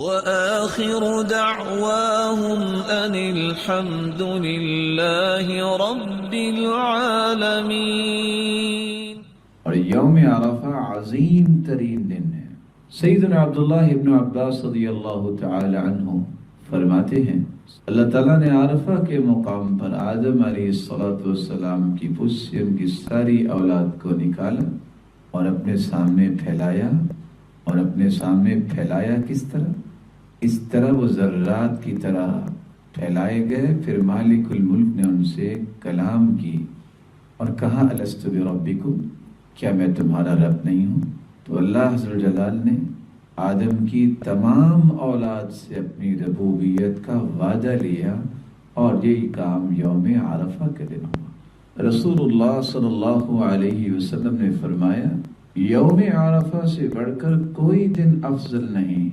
وآخر دعواهم أن الحمد لله رب العالمين۔ اور یوم عرفہ عظیم ترین دن ہے۔ سیدنا عبداللہ ابن عباس رضی اللہ تعالی عنہ فرماتے ہیں اللہ تعالیٰ نے عرفہ کے مقام پر آدم علیہ السلام کی پشت سے ان کی ساری اولاد کو نکالا اور اپنے سامنے پھیلایا، اور اپنے سامنے پھیلایا کس طرح؟ اس طرح وہ ذرات کی طرح پھیلائے گئے۔ پھر مالک الملک نے ان سے کلام کی اور کہا الست بربکم، کیا میں تمہارا رب نہیں ہوں؟ تو اللہ عز و جلال نے آدم کی تمام اولاد سے اپنی ربوبیت کا وعدہ لیا، اور یہی کام یوم عرفہ کے دن ہوا۔ رسول اللہ صلی اللہ علیہ وسلم نے فرمایا یوم عرفہ سے بڑھ کر کوئی دن افضل نہیں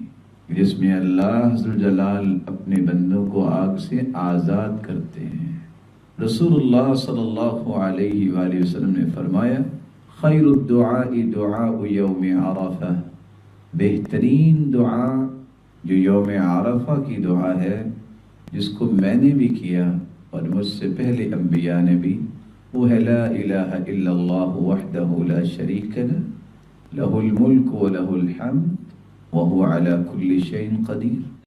جس میں اللہ عز و جلال اپنے بندوں کو آگ سے آزاد کرتے ہیں۔ رسول اللہ صلی اللہ علیہ وآلہ وسلم نے فرمایا خیر الدعاء دعاء یوم عرفہ، بہترین دعا جو یوم عرفہ کی دعا ہے، جس کو میں نے بھی کیا اور مجھ سے پہلے انبیاء نے بھی، وہ ہے لا الہ الا اللہ وحدہ لا شریک لہ، لہ الملک و لہ الحمد وهو على كل شيء قدير۔